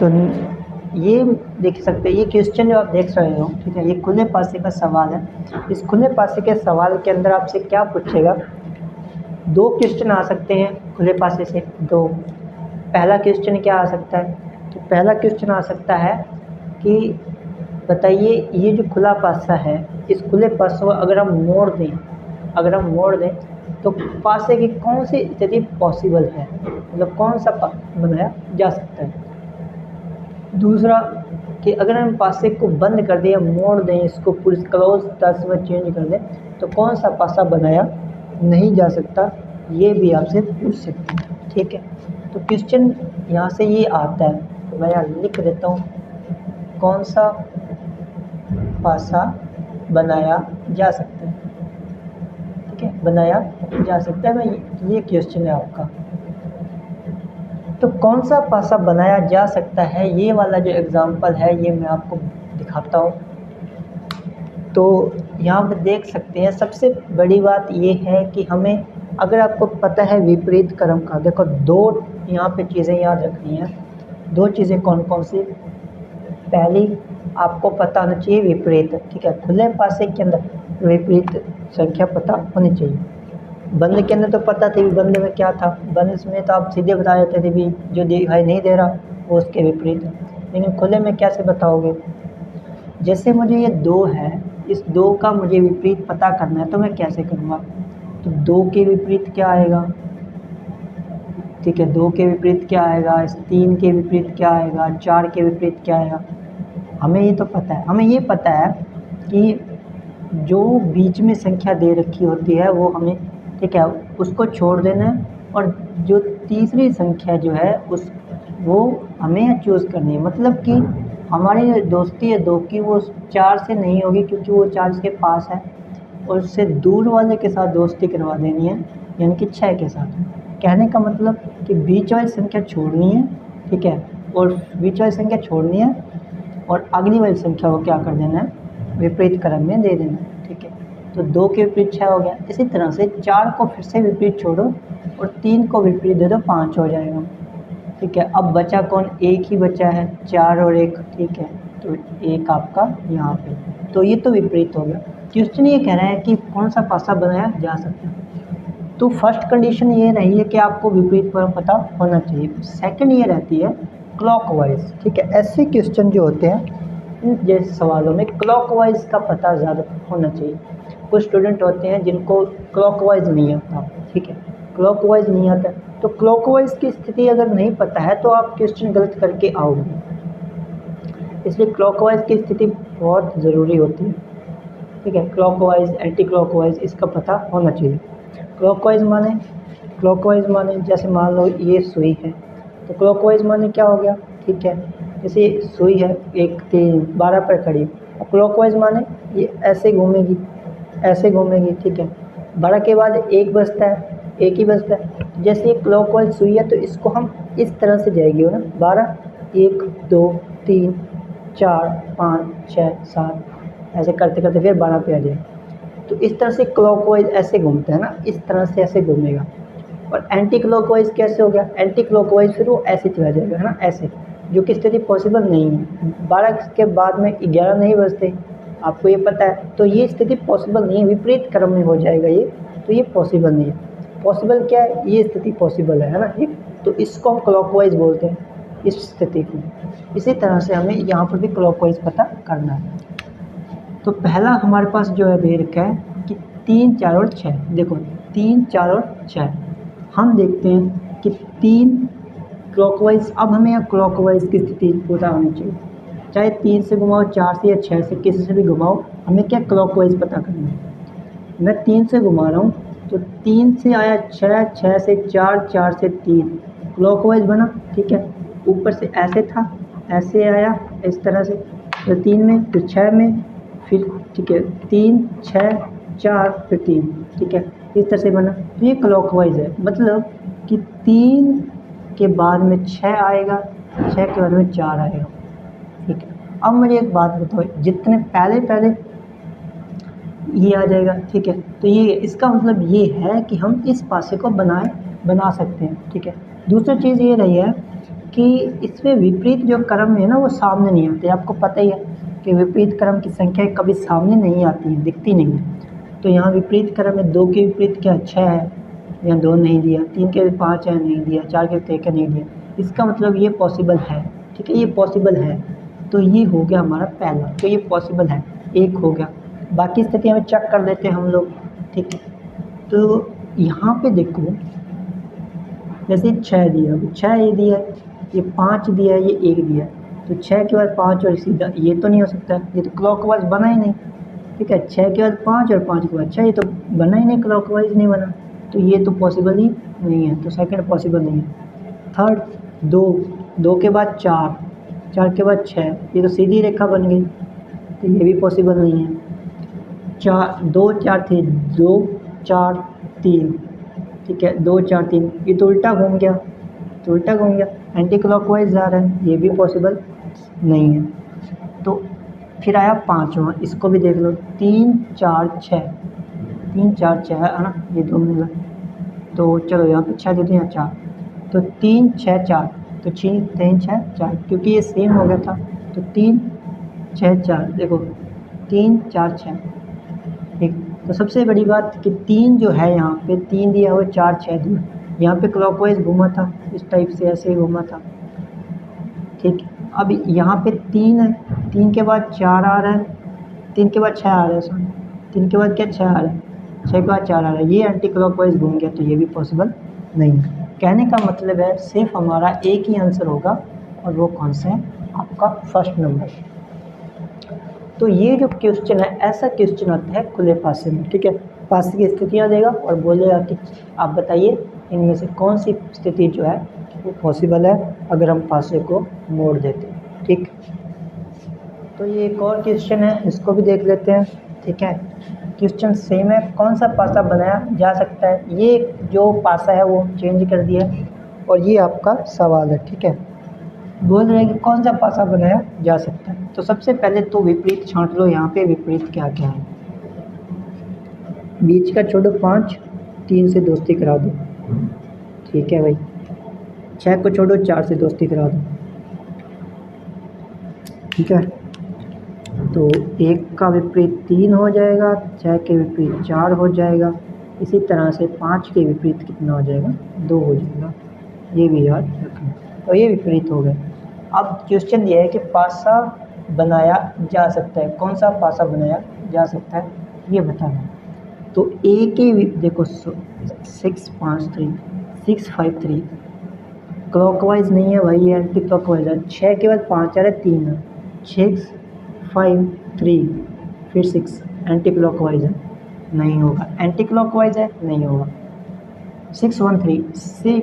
तो ये देख सकते हैं, ये क्वेश्चन जो आप देख रहे हो, ठीक है, ये खुले पासे का सवाल है। इस खुले पासे के सवाल के अंदर आपसे क्या पूछेगा, दो क्वेश्चन आ सकते हैं खुले पासे से, दो। पहला क्वेश्चन क्या आ सकता है, तो पहला क्वेश्चन आ सकता है कि बताइए ये जो खुला पासा है, इस खुले पासे को अगर हम मोड़ दें तो पासे की कौन सी स्थिति पॉसिबल है, मतलब कौन सा बनाया जा सकता है। दूसरा कि अगर हम पासे को बंद कर दें, मोड़ दें, इसको पूरी क्लोज टच में चेंज कर दें, तो कौन सा पासा बनाया नहीं जा सकता, ये भी आपसे पूछ सकते हैं, ठीक है। तो क्वेश्चन यहाँ से ये आता है, तो मैं यहाँ लिख देता हूँ, कौन सा पासा बनाया जा सकता है, ठीक है, बनाया जा सकता है। मैं ये क्वेश्चन है आपका, तो कौन सा पासा बनाया जा सकता है, ये वाला जो एग्जांपल है ये मैं आपको दिखाता हूँ। तो यहाँ पे देख सकते हैं, सबसे बड़ी बात ये है कि हमें, अगर आपको पता है विपरीत क्रम का, देखो दो यहाँ पे चीज़ें याद रखनी है। दो चीज़ें कौन कौन सी, पहली आपको पता होना चाहिए विपरीत, ठीक है, खुले पासे के अंदर विपरीत संख्या पता होनी चाहिए। बंद के अंदर तो पता थी, बंद में क्या था, बंद में तो आप सीधे बता देते थे भी जो दिखाई नहीं दे रहा वो उसके विपरीत है, लेकिन खुले में कैसे बताओगे। जैसे मुझे ये दो है, इस दो का मुझे विपरीत पता करना है, तो मैं कैसे करूँगा, तो दो के विपरीत क्या आएगा, ठीक है, दो के विपरीत क्या आएगा, इस तीन के विपरीत क्या आएगा, चार के विपरीत क्या आएगा, हमें ये तो पता है। हमें ये पता है कि जो बीच में संख्या दे रखी होती है वो हमें, ठीक है, उसको छोड़ देना है, और जो तीसरी संख्या जो है उस वो हमें चूज़ करनी है। मतलब कि हमारी दोस्ती है दो की, वो चार से नहीं होगी क्योंकि वो चार के पास है, और उससे दूर वाले के साथ दोस्ती करवा देनी है, यानी कि 6 के साथ। कहने का मतलब कि बीच वाली संख्या छोड़नी है, ठीक है, और बीच वाली संख्या छोड़नी है और अगली वाली संख्या को क्या कर देना है, विपरीत क्रम में दे देना है, ठीक है। तो दो के विपरीत 6 हो गया। इसी तरह से 4 को फिर से विपरीत छोड़ो और 3 को विपरीत दे दो, 5 हो जाएगा, ठीक है। अब बचा कौन, एक ही बचा है, 4 और 1, ठीक है, तो एक आपका यहाँ पे, तो ये तो विपरीत हो गया। क्वेश्चन ये कह रहा है कि कौन सा पासा बनाया जा सकता है। तो फर्स्ट कंडीशन ये रही है कि आपको विपरीत क्रम पता होना चाहिए। सेकंड ये रहती है क्लॉकवाइज, ठीक है। ऐसे क्वेश्चन जो होते हैं इन जैसे सवालों में क्लॉकवाइज का पता ज़्यादा होना चाहिए। कुछ स्टूडेंट होते हैं जिनको क्लॉकवाइज नहीं आता, ठीक है, क्लॉकवाइज नहीं आता, तो क्लॉकवाइज की स्थिति अगर नहीं पता है तो आप क्वेश्चन गलत करके आओगे, इसलिए क्लॉकवाइज की स्थिति बहुत ज़रूरी होती है, ठीक है। क्लॉकवाइज, एंटी क्लॉकवाइज, इसका पता होना चाहिए। क्लॉकवाइज माने जैसे मान लो ये सुई है, तो क्लॉकवाइज माने क्या हो गया, ठीक है, जैसे सुई है 1 3 12 पर खड़ी, और क्लॉकवाइज माने ये ऐसे घूमेगी, ऐसे घूमेगी, ठीक है। 12 के बाद एक बचता है, एक ही बचता है। जैसे ये क्लॉकवाइज सुई है तो इसको हम इस तरह से जाएगी ना, 12 1 2 3 4 5 6 7, ऐसे करते करते फिर 12 पे आ जाएगी। तो इस तरह से क्लॉकवाइज ऐसे घूमता है ना, इस तरह से ऐसे घूमेगा। और एंटी क्लॉकवाइज कैसे हो गया, एंटी क्लॉकवाइज फिर वो ऐसे चला जाएगा, है ना, ऐसे, जो कि स्थिति पॉसिबल नहीं है। 12 के बाद में 11 नहीं बजते, आपको ये पता है, तो ये स्थिति पॉसिबल नहीं है, विपरीत क्रम में हो जाएगा ये, तो ये पॉसिबल नहीं है। पॉसिबल क्या है, ये स्थिति पॉसिबल है ना, ये, तो इसको हम क्लॉकवाइज बोलते हैं, इस स्थिति को। इसी तरह से हमें यहाँ पर भी क्लॉकवाइज पता करना है। तो पहला हमारे पास जो है दे रखा है कि 3 4 और 6, देखो 3 4 और 6, हम देखते हैं कि 3 क्लॉकवाइज, अब हमें यहाँ क्लॉकवाइज की स्थिति पता होनी चाहिए, चाहे 3 से घुमाओ, 4 से या 6 से, किसी से भी घुमाओ, हमें क्या क्लॉकवाइज पता करना है। मैं 3 से घुमा रहा हूँ, तो 3 से आया 6, 6 से 4, 4 से 3, क्लॉकवाइज बना, ठीक है। ऊपर से ऐसे था, ऐसे आया इस तरह से, तो 3 में, फिर 6 में, फिर, ठीक है, 3 6 4 फिर 3, ठीक है, इस तरह से बना। तो ये क्लॉकवाइज है, मतलब कि 3 के बाद में 6 आएगा, 6 के बाद में 4 आएगा, ठीक है। अब मुझे एक बात बताओ, जितने पहले पहले ये आ जाएगा, ठीक है, तो ये इसका मतलब ये है कि हम इस पासे को बना सकते हैं, ठीक है। दूसरी चीज़ ये रही है कि इसमें विपरीत जो क्रम है ना वो सामने नहीं आते। आपको पता ही है कि विपरीत क्रम की संख्या कभी सामने नहीं आती है, दिखती नहीं है। तो यहाँ विपरीत क्रम है, 2 के विपरीत क्या 6 है, यहाँ 2 नहीं दिया, 3 के 5 है नहीं दिया, 4 के 1 नहीं दिया। इसका मतलब ये पॉसिबल है, ठीक है, ये पॉसिबल है। तो ये हो गया हमारा पहला, तो ये पॉसिबल है, एक हो गया। बाकी स्थिति हमें चेक कर लेते हैं हम लोग, ठीक है। तो यहाँ पे देखो, जैसे 6 दिया, 6 ये दिया है, ये 5 दिया है, ये 1 दिया है। तो 6 के बाद 5 और सीधा ये तो नहीं हो सकता, ये तो क्लॉकवाइज बना ही नहीं, ठीक है। 6 के बाद 5 और 5 के बाद 6, ये तो बना ही नहीं, क्लॉकवाइज नहीं बना। तो ये तो पॉसिबल ही नहीं है, तो सेकंड पॉसिबल नहीं है। थर्ड 2, 2 के बाद 4, 4 के बाद 6, ये तो सीधी रेखा बन गई, तो ये भी पॉसिबल नहीं है। 2 4 थे, 2 4 3, ठीक है, 2 4 3, ये तो उल्टा घूम गया, तो उल्टा घूम गया, एंटी क्लॉकवाइज जा रहा है, ये भी पॉसिबल नहीं है। तो फिर आया पाँचवा, इसको भी देख लो, 3 4 6, 3 4 6 है ना, ये 2 मिला। तो चलो यहाँ पे 6 दे दो, यहाँ 4, तो 3 6 4, तो 3 6 4, क्योंकि ये सेम हो गया था। तो 3 6 4, देखो 3 4 6, ठीक। तो सबसे बड़ी बात कि 3 जो है यहाँ पे 3 दिया हुआ, 4 6 दिया, यहाँ पे क्लॉकवाइज घूमा था, इस टाइप से ऐसे ही घूमा था, ठीक। अब यहाँ पे 3 है, 3 के बाद 4 आ रहा है, 3 के बाद 6 आ रहा है, सॉरी 3 के बाद क्या 6 आ रहा है, 6 के बाद 4 आ रहा है, ये एंटी क्लॉकवाइज घूम गया, तो ये भी पॉसिबल नहीं है। कहने का मतलब है सिर्फ हमारा एक ही आंसर होगा, और वो कौन सा है, आपका फर्स्ट नंबर। तो ये जो क्वेश्चन है, ऐसा क्वेश्चन आता है खुले पासे में, ठीक है। पासे की स्थितियाँ देगा और बोलेगा कि आप बताइए इनमें से कौन सी स्थिति जो है वो पॉसिबल है अगर हम पासे को मोड़ देते हैं, ठीक। तो ये एक और क्वेश्चन है, इसको भी देख लेते हैं, ठीक है। क्वेश्चन सेम है, कौन सा पासा बनाया जा सकता है, ये जो पासा है वो चेंज कर दिया, और ये आपका सवाल है, ठीक है। बोल रहे हैं कि कौन सा पासा बनाया जा सकता है। तो सबसे पहले तो विपरीत छांट लो, यहाँ पे विपरीत क्या क्या है। बीच का छोड़ो 5, 3 से दोस्ती करा दो, ठीक है भाई। 6 को छोड़ो, 4 से दोस्ती करा दो, ठीक है। तो 1 का विपरीत 3 हो जाएगा, 6 के विपरीत 4 हो जाएगा, इसी तरह से 5 के विपरीत कितना हो जाएगा, 2 हो जाएगा, ये भी याद रखना। तो ये विपरीत हो गए। अब क्वेश्चन ये है कि पासा बनाया जा सकता है, कौन सा पासा बनाया जा सकता है ये बताना। तो ए के देखो 6 5 3, 6 5 3, क्लॉकवाइज नहीं है भाई, ये एंटी क्लॉकवाइज है। 6 के बाद 5 आ रहा है, 3 है, 6 5 3 फिर 6, एंटी क्लॉकवाइज है, नहीं होगा। एंटी क्लॉकवाइज है, नहीं होगा। 6 1 3, 6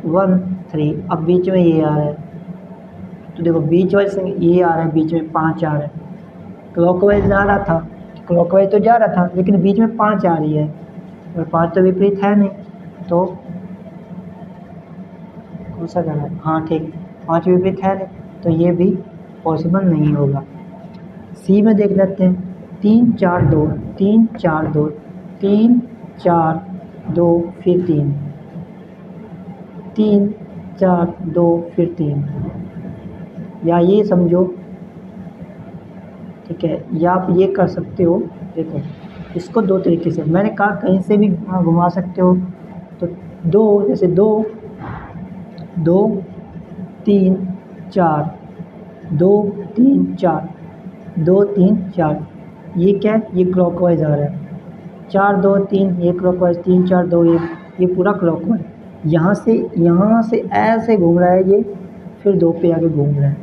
1 3, अब बीच में ये आ रहा है, तो देखो बीच वाइज ये आ रहा है, बीच में 5 आ रहा है, क्लॉकवाइज जा रहा था, क्लॉकवाइज तो जा रहा था, लेकिन बीच में 5 आ रही है, और 5 तो विपरीत है नहीं, तो कौन सा करना है, हाँ ठीक, 5 विपरीत है नहीं, तो ये भी पॉसिबल नहीं होगा। सी में देख लेते हैं, 3 4 2, 3 4 2, 3 4 2 फिर 3, 3 4 2 फिर 3, या ये समझो, ठीक है, या आप ये कर सकते हो। देखो इसको 2 तरीके से मैंने कहा, कहीं से भी घुमा सकते हो। तो 2, जैसे 2 2 3 4, 2 3 4, 2 3 4, ये क्या है, ये क्लॉकवाइज आ रहा है। 4 2 3, ये क्लॉकवाइज, 3 4 2, ये पूरा क्लॉकवाइज। यहाँ से ऐसे घूम रहा है ये, फिर 2 पे आके घूम रहा है,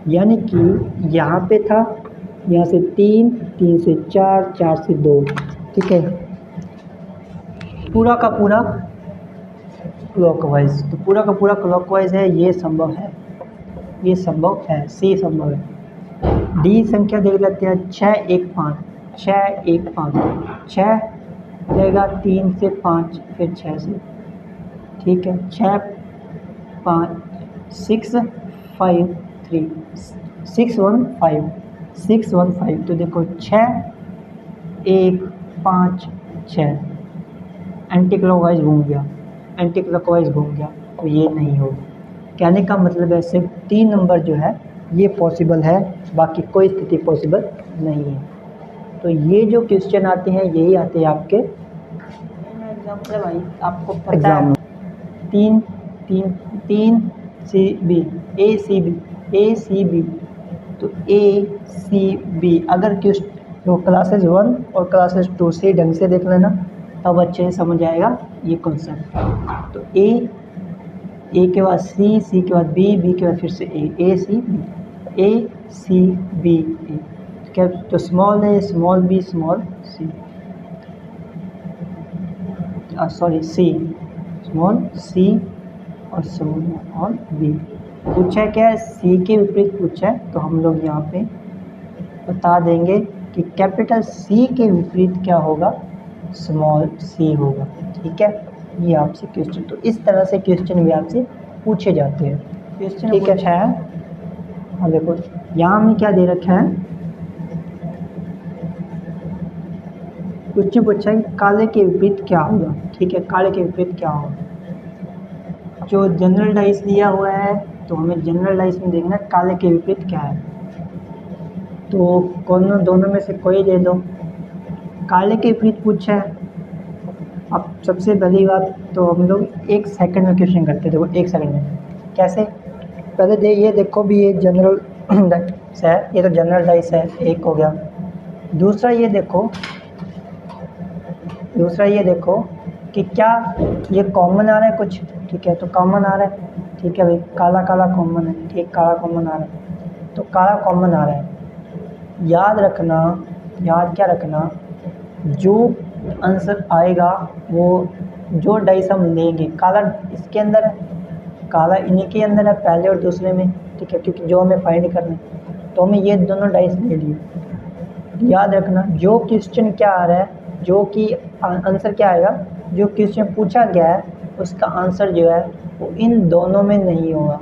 यानी कि यहाँ पे था, यहाँ से 3, 3 से 4, 4 से 2, ठीक है, पूरा का पूरा क्लॉकवाइज। तो पूरा का पूरा क्लॉकवाइज है, ये संभव है, ये संभव है, सी संभव है। डी संख्या देख लेते हैं, 6 1 5, 6 1 5, 6 रहेगा 3 से 5 फिर 6 से, ठीक है, 6 5 6 5 3, 6 1 5, 6 1 5, तो देखो 6 1 5 6, एंटी क्लॉकवाइज घूम गया, एंटी क्लॉकवाइज घूम गया, तो ये नहीं होगा। कहने का मतलब है सिर्फ 3 नंबर जो है ये पॉसिबल है, बाकी कोई स्थिति पॉसिबल नहीं है। तो ये जो क्वेश्चन आते हैं यही आते हैं आपके एग्जाम्पल है भाई, आपको पता है 3 3 3 सी बी ए सी बी तो ए सी बी अगर तो क्लासेस 1 और क्लासेस 2 से ढंग से देख लेना तब अच्छे से समझ आएगा ये कॉन्सेप्ट। तो ए के बाद सी के बाद बी के बाद फिर से ए सी बी ए क्या, तो स्मॉल है small B small C, sorry C small C और स्मॉल और बी। पूछा क्या है, सी के विपरीत पूछा है, तो हम लोग यहाँ पे बता देंगे कि कैपिटल सी के विपरीत क्या होगा, स्मॉल सी होगा। ठीक है, ये आपसे क्वेश्चन, तो इस तरह से क्वेश्चन भी आपसे पूछे जाते हैं। क्वेश्चन ठीक है। हाँ देखो यहाँ में क्या दे रखा है, क्वेश्चन पूछा है काले के विपरीत क्या होगा। ठीक है, काले के विपरीत क्या होगा। जो जनरल डाइस दिया हुआ है तो हमें जनरल डाइस में देखना है काले के विपरीत क्या है, तो दोनों में से कोई दे दो। काले के विपरीत पूछा है, अब सबसे पहली बात तो हम लोग 1 सेकंड में क्वेश्चन करते थे, वो 1 सेकंड में कैसे, पहले ये देखो भी ये जनरल डाइस है, ये तो जनरल डाइस है, एक हो गया। दूसरा ये देखो कि क्या ये कॉमन आ रहा है कुछ। ठीक है, तो कॉमन आ रहा है, ठीक है भाई, काला कॉमन है, ठीक, काला कॉमन आ रहा है, तो काला कॉमन आ रहा है। याद क्या रखना, जो आंसर आएगा वो जो डाइस हम लेंगे, काला इसके अंदर है, काला इन्हीं के अंदर है, पहले और दूसरे में। ठीक है, क्योंकि जो हमें फाइंड करना है तो हमें ये दोनों डाइस ले लिए। याद रखना जो क्वेश्चन क्या आ रहा है, जो कि आंसर क्या आएगा, जो क्वेश्चन पूछा गया है उसका आंसर जो है वो इन दोनों में नहीं होगा,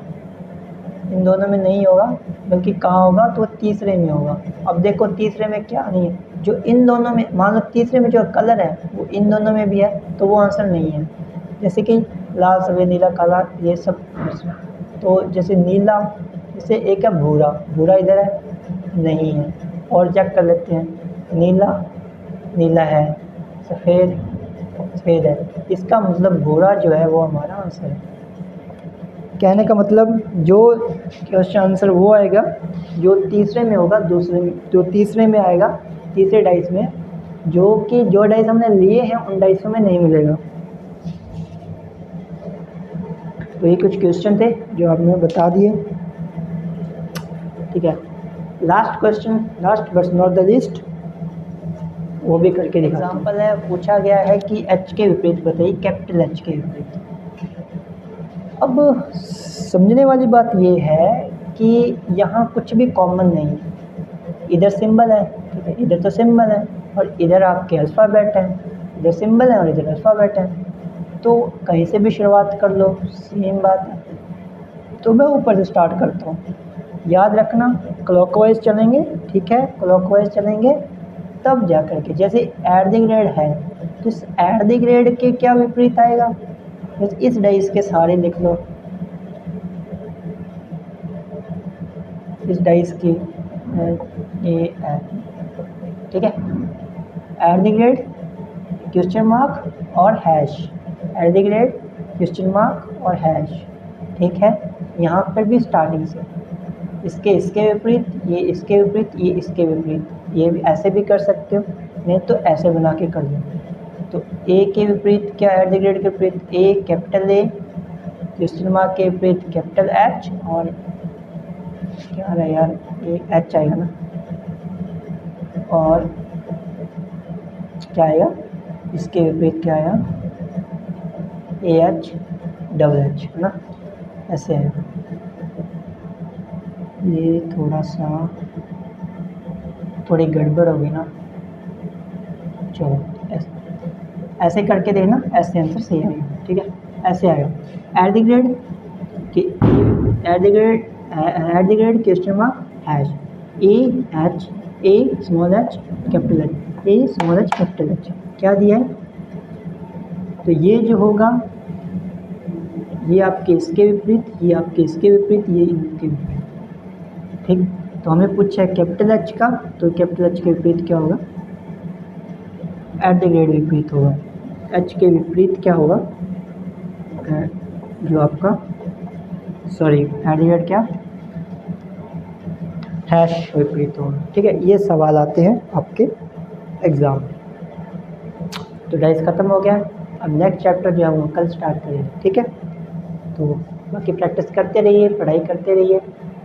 बल्कि कहाँ होगा, तो तीसरे में होगा। अब देखो तीसरे में क्या नहीं है, जो इन दोनों में, मान लो तीसरे में जो कलर है वो इन दोनों में भी है तो वो आंसर नहीं है। जैसे कि लाल सफ़ेद नीला काला ये सब, तो जैसे नीला, जैसे एक है भूरा इधर है, नहीं है। और चेक कर लेते हैं, नीला है, सफ़ेद है, इसका मतलब भूरा जो है वो हमारा आंसर है। कहने का मतलब जो क्वेश्चन आंसर वो आएगा जो तीसरे में होगा, जो तीसरे में आएगा, तीसरे डाइस में, जो डाइस हमने लिए हैं उन डाइसों में नहीं मिलेगा। तो ये कुछ क्वेश्चन थे जो आपने बता दिए। ठीक है, last question, last but not the least, वो भी करके दिखाते हैं। एग्जाम्पल है, पूछा गया है कि एच के विपरीत बताइए, कैपिटल एच के विपरीत। अब समझने वाली बात ये है कि यहाँ कुछ भी कॉमन नहीं है, इधर सिंबल है, ठीक है, इधर तो सिंबल है और इधर आपके अल्फ़ाबेट है, इधर सिंबल है और इधर अल्फ़ाबेट है, तो कहीं से भी शुरुआत कर लो, सेम बात है। तो मैं ऊपर से स्टार्ट करता हूँ। याद रखना क्लॉकवाइज चलेंगे, ठीक है, क्लॉकवाइज चलेंगे तब जा कर के, जैसे ऐट द ग्रेड है तो इस ऐट द ग्रेड के क्या विपरीत आएगा, बस इस डाइस के सारे लिख लो, इस डाइस की ठीक है, at the rate question mark और hash, at the rate question mark और हैश। ठीक है, यहाँ पर भी स्टार्टिंग से इसके विपरीत, ये इसके विपरीत, ये इसके विपरीत, ये भी ऐसे भी कर सकते हो, नहीं तो ऐसे बना के कर लो। तो ए के विपरीत क्या, ऐट द ग्रेड के विपरीत ए, कैपिटल ए, क्वेश्चन मार्क के विपरीत कैपिटल एच, और क्या आ रहा है यार, ये एच आएगा ना, और क्या आएगा, इसके विपरीत क्या आया, ए एच डबल एच, है ना, ऐसे है। ये थोड़ी गड़बड़ होगी ना, चलो ऐसे करके देखना, ऐसे आंसर सही आएगा। ठीक है, ऐसे आएगा, at the rate question mark hash, A small H capital H, A small H capital H, क्या दिया है, तो ये जो होगा ये आपके इसके विपरीत, ये आपके इसके विपरीत, ये इनके विपरीत। ठीक, तो हमें पूछा है कैपिटल एच का, तो कैपिटल एच के विपरीत क्या होगा, एट द रेट विपरीत होगा। एच के विपरीत क्या होगा, जो आपका सॉरी एट द रेट क्या, हैश विपरीत होगा। ठीक है, ये सवाल आते हैं आपके एग्ज़ाम में। तो डाइस ख़त्म हो गया। अब नेक्स्ट चैप्टर जो है वो कल स्टार्ट करेंगे। ठीक है, तो बाकी प्रैक्टिस करते रहिए, पढ़ाई करते रहिए।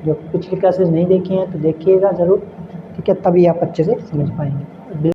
जो पिछली क्लासेस नहीं देखी हैं तो देखिएगा ज़रूर। ठीक है, तभी आप अच्छे से समझ पाएंगे।